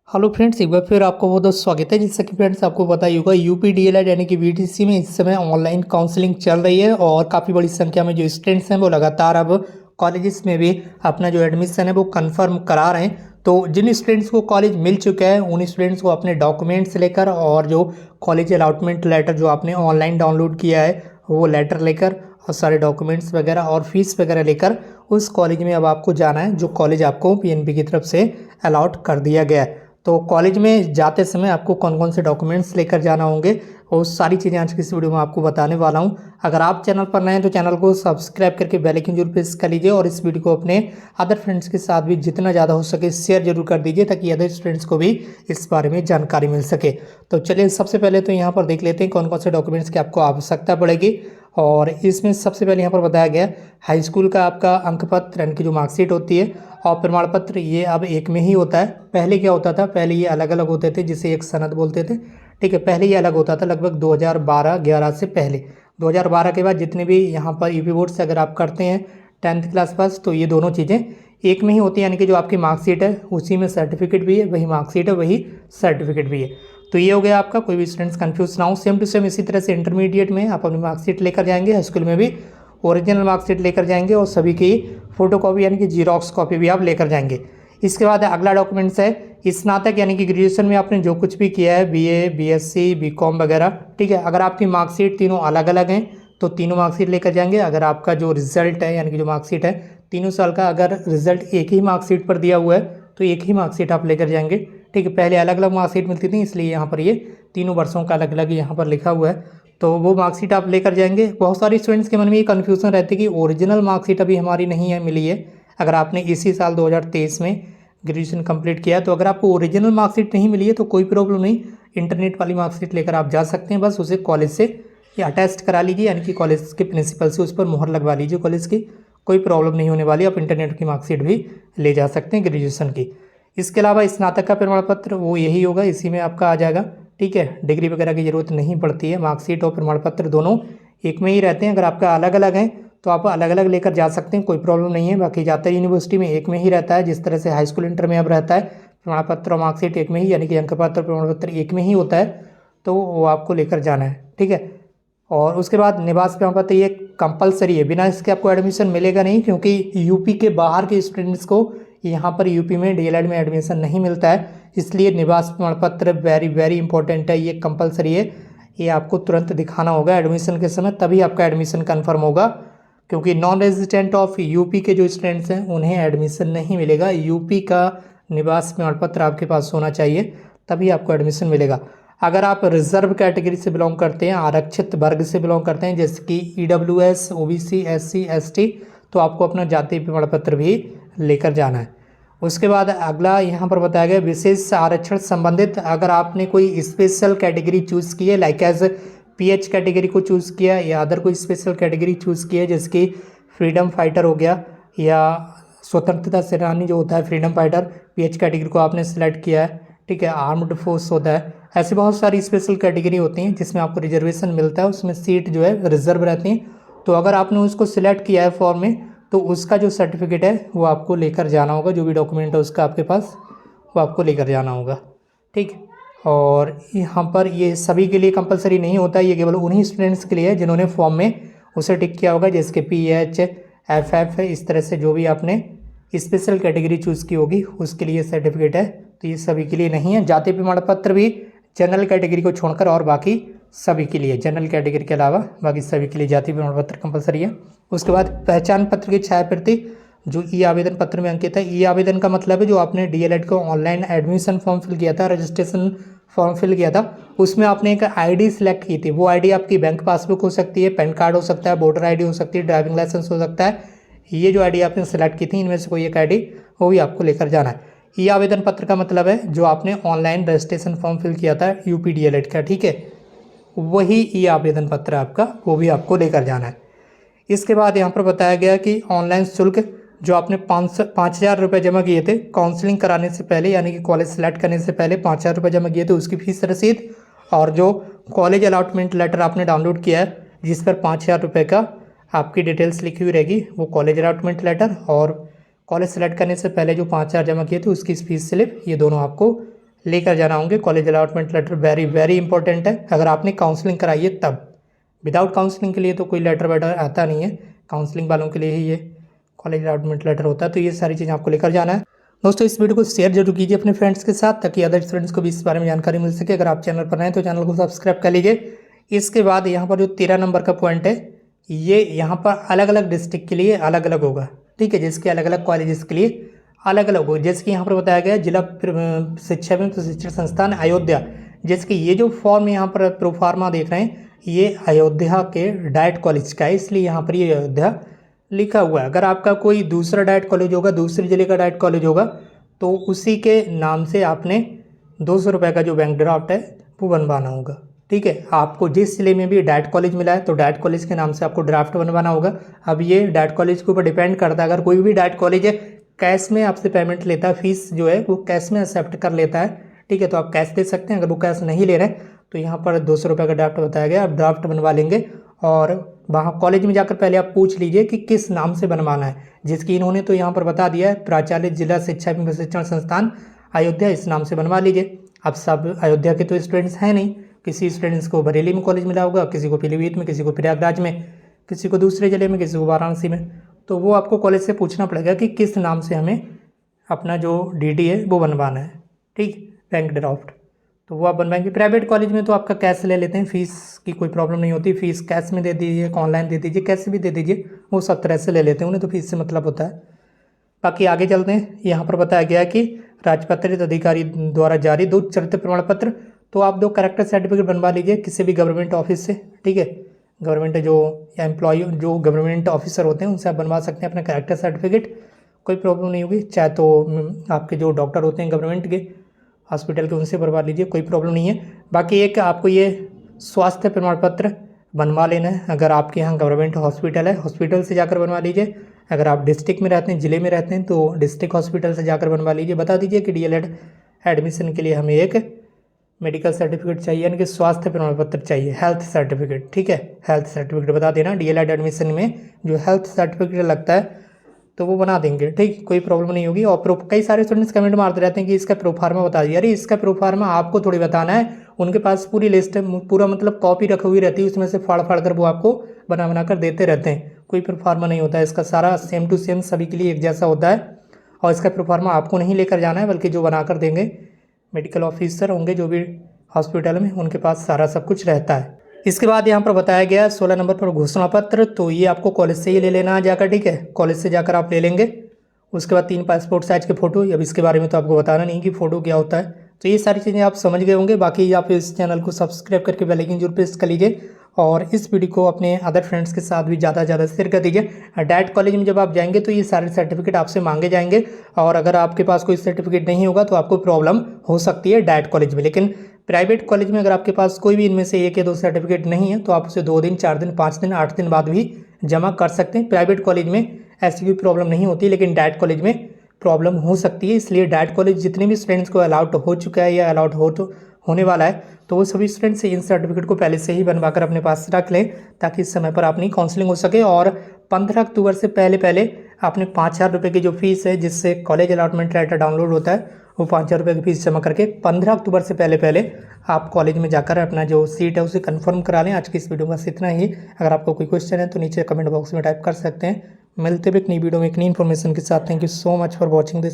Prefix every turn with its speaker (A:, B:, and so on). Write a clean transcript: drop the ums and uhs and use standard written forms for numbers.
A: Hello friends, एक बार फिर आपको बहुत बहुत स्वागत है। जैसा कि फ्रेंड्स आपको पता ही होगा, यूपी डीएलएड यानी कि बीटीसी में इस समय ऑनलाइन काउंसलिंग चल रही है और काफ़ी बड़ी संख्या में जो स्टूडेंट्स हैं वो लगातार अब कॉलेजेस में भी अपना जो एडमिशन है वो कंफर्म करा रहे हैं। तो जिन स्टूडेंट्स को कॉलेज मिल चुका है उन स्टूडेंट्स को अपने डॉक्यूमेंट्स लेकर और जो कॉलेज अलॉटमेंट लेटर जो आपने ऑनलाइन डाउनलोड किया है वो लेटर लेकर और सारे डॉक्यूमेंट्स वगैरह और फीस वगैरह लेकर उस कॉलेज में अब आपको जाना है जो कॉलेज आपको पीएनबी की तरफ से अलॉट कर दिया गया है। तो कॉलेज में जाते समय आपको कौन कौन से डॉक्यूमेंट्स लेकर जाना होंगे और सारी चीज़ें आज की इस वीडियो में आपको बताने वाला हूं। अगर आप चैनल पर नए हैं तो चैनल को सब्सक्राइब करके बेल आइकन जरूर प्रेस कर लीजिए और इस वीडियो को अपने अदर फ्रेंड्स के साथ भी जितना ज़्यादा हो सके शेयर जरूर कर दीजिए ताकि अदर स्टूडेंट्स को भी इस बारे में जानकारी मिल सके। तो चलिए सबसे पहले तो यहाँ पर देख लेते हैं कौन कौन से डॉक्यूमेंट्स की आपको आवश्यकता पड़ेगी। और इसमें सबसे पहले यहाँ पर बताया गया हाई स्कूल का आपका अंक पत्र यानी कि जो मार्कशीट होती है और प्रमाण पत्र, ये अब एक में ही होता है। पहले क्या होता था, पहले ये अलग अलग होते थे जिसे एक सनद बोलते थे। ठीक है, पहले ये अलग होता था लगभग 2012-11 से पहले। 2012 के बाद जितने भी यहाँ पर यूपी बोर्ड से अगर आप करते हैं 10th क्लास पास तो ये दोनों चीज़ें एक में ही होती है। यानी कि जो आपकी मार्कशीट है उसी में सर्टिफिकेट भी है, वही मार्कशीट है वही सर्टिफिकेट भी है। तो ये हो गया आपका, कोई भी स्टूडेंट्स कंफ्यूज ना हो। सेम टू सेम इसी तरह से इंटरमीडिएट में आप अपनी मार्कशीट लेकर जाएंगे, हाई स्कूल में भी ओरिजिनल मार्कशीट लेकर जाएंगे और सभी की फोटोकॉपी यानी कि जीरोक्स कॉपी भी आप लेकर जाएंगे। इसके बाद अगला डॉक्यूमेंट्स है स्नातक यानी कि ग्रेजुएशन में आपने जो कुछ भी किया है, बीए, बीएससी, बीकॉम वगैरह। ठीक है, अगर आपकी मार्कशीट तीनों अलग अलग हैं तो तीनों मार्कशीट लेकर जाएंगे। अगर आपका जो रिजल्ट है यानी कि जो मार्कशीट है तीनों साल का, अगर रिजल्ट एक ही मार्कशीट पर दिया हुआ है तो एक ही मार्कशीट आप लेकर जाएंगे। ठीक है, पहले अलग अलग मार्कशीट मिलती थी इसलिए यहाँ पर ये तीनों वर्षों का अलग अलग यहाँ पर लिखा हुआ है, तो वो मार्कशीट आप लेकर जाएंगे। बहुत सारे स्टूडेंट्स के मन में ये कन्फ्यूजन रहती है कि ओरिजिनल मार्कशीट अभी हमारी नहीं है मिली है। अगर आपने इसी साल 2023 में ग्रेजुएशन कंप्लीट किया तो अगर आपको ओरिजिनल मार्कशीट नहीं मिली है तो कोई प्रॉब्लम नहीं, इंटरनेट वाली मार्कशीट लेकर आप जा सकते हैं। बस उसे कॉलेज से या अटेस्ट करा लीजिए यानी कि कॉलेज के प्रिंसिपल से उस पर मुहर लगवा लीजिए कॉलेज की, कोई प्रॉब्लम नहीं होने वाली। आप इंटरनेट की मार्कशीट भी ले जा सकते हैं ग्रेजुएशन की। इसके अलावा स्नातक का प्रमाण पत्र वो यही होगा, इसी में आपका आ जाएगा। ठीक है, डिग्री वगैरह की ज़रूरत नहीं पड़ती है, मार्कशीट और प्रमाण पत्र दोनों एक में ही रहते हैं। अगर आपका अलग अलग है तो आप अलग अलग लेकर जा सकते हैं, कोई प्रॉब्लम नहीं है। बाकी ज़्यादातर यूनिवर्सिटी में एक में ही रहता है, जिस तरह से हाई स्कूल इंटर में अब रहता है प्रमाण पत्र और मार्कशीट एक में ही, यानी कि अंक पत्र प्रमाण पत्र एक में ही होता है, तो वो आपको लेकर जाना है। ठीक है, और उसके बाद निवास प्रमाण पत्र ये कंपलसरी है, बिना इसके आपको एडमिशन मिलेगा नहीं, क्योंकि यूपी के बाहर के स्टूडेंट्स को यहाँ पर यूपी में डीएलएड में एडमिशन नहीं मिलता है, इसलिए निवास प्रमाण पत्र वेरी वेरी इंपॉर्टेंट है, ये कंपलसरी है। ये आपको तुरंत दिखाना होगा एडमिशन के समय, तभी आपका एडमिशन कन्फर्म होगा। क्योंकि नॉन रेजिडेंट ऑफ यूपी के जो स्टूडेंट्स हैं उन्हें एडमिशन नहीं मिलेगा। यूपी का निवास प्रमाण पत्र आपके पास होना चाहिए तभी आपको एडमिशन मिलेगा। अगर आप रिजर्व कैटेगरी से बिलोंग करते हैं, आरक्षित वर्ग से बिलोंग करते हैं जैसे कि ईडब्ल्यूएस, ओबीसी, एससी, एसटी, तो आपको अपना जाति प्रमाण पत्र भी लेकर जाना है। उसके बाद अगला यहाँ पर बताया गया विशेष आरक्षण संबंधित, अगर आपने कोई स्पेशल कैटेगरी चूज़ की है, लाइक एज पीएच कैटेगरी को चूज़ किया या अदर कोई स्पेशल कैटेगरी चूज़ की है जैसे कि फ्रीडम फाइटर हो गया या स्वतंत्रता सेनानी जो होता है फ्रीडम फाइटर, पीएच कैटेगरी को आपने सेलेक्ट किया है। ठीक है, आर्म्ड फोर्स होता है, ऐसे बहुत सारी स्पेशल कैटेगरी होती हैं जिसमें आपको रिजर्वेशन मिलता है, उसमें सीट जो है रिजर्व रहती हैं। तो अगर आपने उसको सिलेक्ट किया है फॉर्म में तो उसका जो सर्टिफिकेट है वो आपको लेकर जाना होगा, जो भी डॉक्यूमेंट है उसका आपके पास वो आपको लेकर जाना होगा। ठीक, और यहाँ पर ये सभी के लिए कंपलसरी नहीं होता है, ये केवल उन्हीं स्टूडेंट्स के लिए है जिन्होंने फॉर्म में उसे टिक किया होगा, जैसे कि PH, FF, इस तरह से जो भी आपने स्पेशल कैटेगरी चूज़ की होगी उसके लिए सर्टिफिकेट है। तो ये सभी के लिए नहीं है। जाति प्रमाण पत्र भी जनरल कैटेगरी को छोड़कर और बाकी सभी के लिए, जनरल कैटेगरी के अलावा बाकी सभी के लिए जाति प्रमाण पत्र कंपलसरी है। उसके बाद पहचान पत्र की छायाप्रति जो ई आवेदन पत्र में अंकित है, ई आवेदन का मतलब है जो आपने डीएलएड को ऑनलाइन एडमिशन फॉर्म फिल किया था, रजिस्ट्रेशन फॉर्म फिल किया था, उसमें आपने एक आईडी सिलेक्ट की थी। वो आईडी आपकी बैंक पासबुक हो सकती है, पैन कार्ड हो सकता है, वोटर आईडी हो सकती है, ड्राइविंग लाइसेंस हो सकता है। ये जो आईडी आपने सेलेक्ट की थी इनमें से कोई एक आईडी वो भी आपको लेकर जाना है। ई आवेदन पत्र का मतलब है जो आपने ऑनलाइन रजिस्ट्रेशन फॉर्म फिल किया था यूपी डीएलएड का, ठीक है, वही ई आवेदन पत्र आपका, वो भी आपको लेकर जाना है। इसके बाद यहाँ पर बताया गया कि ऑनलाइन शुल्क जो आपने 5,000 रुपये जमा किए थे काउंसलिंग कराने से पहले, यानी कि कॉलेज सेलेक्ट करने से पहले 5,000 रुपये जमा किए थे, उसकी फीस रसीद, और जो कॉलेज अलॉटमेंट लेटर आपने डाउनलोड किया है जिस पर 5,000 रुपये का आपकी डिटेल्स लिखी हुई रहेगी, वो कॉलेज अलॉटमेंट लेटर और कॉलेज सेलेक्ट करने से पहले जो 5,000 जमा किए थे उसकी फीस स्लिप, ये दोनों आपको लेकर जाना होंगे। College allotment letter very very important है, अगर आपने काउंसलिंग कराई है तब। विदाउट काउंसलिंग के लिए तो कोई लेटर वेटर आता नहीं है, काउंसलिंग वालों के लिए ही ये कॉलेज अलॉटमेंट लेटर होता है। तो ये सारी चीज़ें आपको लेकर जाना है। दोस्तों इस वीडियो को शेयर जरूर कीजिए अपने फ्रेंड्स के साथ, ताकि अदर स्टूडेंट्स को भी इस बारे में जानकारी मिल सके। अगर आप चैनल पर नए तो चैनल को सब्सक्राइब कर लीजिए। इसके बाद यहाँ पर जो 13 नंबर का पॉइंट है, ये यहाँ पर अलग अलग डिस्ट्रिक्ट के लिए अलग अलग होगा, ठीक है, जिसके अलग अलग कॉलेजेस के लिए अलग अलग होगा। जैसे कि यहाँ पर बताया गया जिला शिक्षा एवं प्रशिक्षण संस्थान अयोध्या, जैसे कि ये जो फॉर्म यहाँ पर प्रोफार्मा देख रहे हैं, ये अयोध्या के डाइट कॉलेज का है, इसलिए यहाँ पर ये अयोध्या लिखा हुआ है। अगर आपका कोई दूसरा डाइट कॉलेज होगा, दूसरे जिले का डाइट कॉलेज होगा, तो उसी के नाम से आपने 200 रुपये का जो बैंक ड्राफ्ट है वो बनवाना होगा, ठीक है। आपको जिस जिले में भी डाइट कॉलेज मिला है तो डाइट कॉलेज के नाम से आपको ड्राफ्ट बनवाना होगा। अब ये डाइट कॉलेज के ऊपर डिपेंड करता है। अगर कोई भी डाइट कॉलेज है कैश में आपसे पेमेंट लेता है, फीस जो है वो कैश में एक्सेप्ट कर लेता है, ठीक है, तो आप कैश दे सकते हैं। अगर वो कैश नहीं ले रहे हैं तो यहाँ पर 200 रुपये का ड्राफ्ट बताया गया, आप ड्राफ्ट बनवा लेंगे। और वहाँ कॉलेज में जाकर पहले आप पूछ लीजिए कि किस नाम से बनवाना है, जिसकी इन्होंने तो यहाँ पर बता दिया है, प्राचार्य जिला शिक्षा एवं प्रशिक्षण संस्थान अयोध्या, इस नाम से बनवा लीजिए। अब सब अयोध्या के तो स्टूडेंट्स हैं नहीं, किसी स्टूडेंट्स को बरेली में कॉलेज मिला होगा, किसी को पीलीभीत में, किसी को प्रयागराज में, किसी को दूसरे जिले में, किसी को वाराणसी में। तो वो आपको कॉलेज से पूछना पड़ेगा कि किस नाम से हमें अपना जो डीडी है वो बनवाना है, ठीक, बैंक ड्राफ्ट, तो वो आप बनवाएंगे। प्राइवेट कॉलेज में तो आपका कैश ले लेते हैं, फीस की कोई प्रॉब्लम नहीं होती, फीस कैश में दे दीजिए, ऑनलाइन दे दीजिए, कैसे भी दे दीजिए, वो सब तरह से ले लेते हैं, उन्हें तो फीस से मतलब होता है। बाकी आगे चलते हैं। यहाँ पर बताया गया है कि राजपत्रित अधिकारी द्वारा जारी 2 चरित्र प्रमाण पत्र, तो आप 2 कैरेक्टर सर्टिफिकेट बनवा लीजिए किसी भी गवर्नमेंट ऑफिस से, ठीक है। गवर्नमेंट जो एम्प्लॉय जो गवर्नमेंट ऑफिसर होते हैं उनसे आप बनवा सकते हैं अपना कैरेक्टर सर्टिफिकेट, कोई प्रॉब्लम नहीं होगी। चाहे तो आपके जो डॉक्टर होते हैं गवर्नमेंट के हॉस्पिटल के, उनसे बनवा लीजिए, कोई प्रॉब्लम नहीं है। बाकी एक आपको ये स्वास्थ्य प्रमाण पत्र बनवा लेना है। अगर आपके यहाँ गवर्नमेंट हॉस्पिटल है, हॉस्पिटल से जाकर बनवा लीजिए। अगर आप डिस्ट्रिक्ट में रहते हैं, ज़िले में रहते हैं, तो डिस्ट्रिक्ट हॉस्पिटल से जाकर बनवा लीजिए। बता दीजिए कि डीएलएड एडमिशन के लिए हमें एक मेडिकल सर्टिफिकेट चाहिए, यानी कि स्वास्थ्य प्रमाण पत्र चाहिए, हेल्थ सर्टिफिकेट, ठीक है, हेल्थ सर्टिफिकेट बता देना। डीएलएड एडमिशन में जो हेल्थ सर्टिफिकेट लगता है तो वो बना देंगे, ठीक, कोई प्रॉब्लम नहीं होगी। और कई सारे स्टूडेंट्स कमेंट मारते रहते हैं कि इसका प्रोफार्मा बता दिया। अरे इसका प्रोफार्मा आपको थोड़ी बताना है, उनके पास पूरी लिस्ट है, पूरा मतलब कॉपी रखी हुई रहती है, उसमें से फाड़ फाड़ कर वो आपको बना कर देते रहते हैं। कोई प्रोफार्मा नहीं होता है, इसका सारा सेम टू सेम सभी के लिए एक जैसा होता है। और इसका प्रोफार्मा आपको नहीं लेकर जाना है, बल्कि जो बना कर देंगे मेडिकल ऑफिसर होंगे जो भी हॉस्पिटल में, उनके पास सारा सब कुछ रहता है। इसके बाद यहाँ पर बताया गया 16 नंबर पर घोषणा पत्र, तो ये आपको कॉलेज से ही ले लेना है जाकर, ठीक है, कॉलेज से जाकर आप ले लेंगे। उसके बाद 3 पासपोर्ट साइज के फ़ोटो, अब इसके बारे में तो आपको बताना नहीं कि फ़ोटो क्या होता है, तो ये सारी चीज़ें आप समझ गए होंगे। बाकी आप इस चैनल को सब्सक्राइब करके बेल आइकन जरूर प्रेस कर लीजिए, और इस वीडियो को अपने अदर फ्रेंड्स के साथ भी ज़्यादा से ज़्यादा शेयर कर दीजिए। डाइट कॉलेज में जब आप जाएंगे तो ये सारे सर्टिफिकेट आपसे मांगे जाएंगे, और अगर आपके पास कोई सर्टिफिकेट नहीं होगा तो आपको प्रॉब्लम हो सकती है डाइट कॉलेज में। लेकिन प्राइवेट कॉलेज में अगर आपके पास कोई भी इनमें से 1 या 2 सर्टिफिकेट नहीं है तो आप उसे 2 दिन, 4 दिन, 5 दिन, 8 दिन बाद भी जमा कर सकते हैं। प्राइवेट कॉलेज में ऐसी कोई प्रॉब्लम नहीं होती, लेकिन डाइट कॉलेज में प्रॉब्लम हो सकती है। इसलिए डाइट कॉलेज जितने भी स्टूडेंट्स को अलाउड हो चुका है या अलाउड होने वाला है, तो वो सभी स्टूडेंट्स इन सर्टिफिकेट को पहले से ही बनवा कर अपने पास रख लें, ताकि इस समय पर अपनी काउंसलिंग हो सके। और 15 अक्टूबर से पहले आपने 5,000 रुपये की जो फीस है, जिससे कॉलेज अलॉटमेंट लेटर डाउनलोड होता है, वो 5,000 रुपये की फीस जमा करके 15 अक्टूबर से पहले आप कॉलेज में जाकर अपना जो सीट है उसे कंफर्म करा लें। आज की इस वीडियो में बस इतना ही। अगर आपको कोई क्वेश्चन है तो नीचे कमेंट बॉक्स में टाइप कर सकते हैं। मिलते भी एक नई वीडियो में एक नई इन्फॉर्मेशन के साथ। Thank you so much for watching this.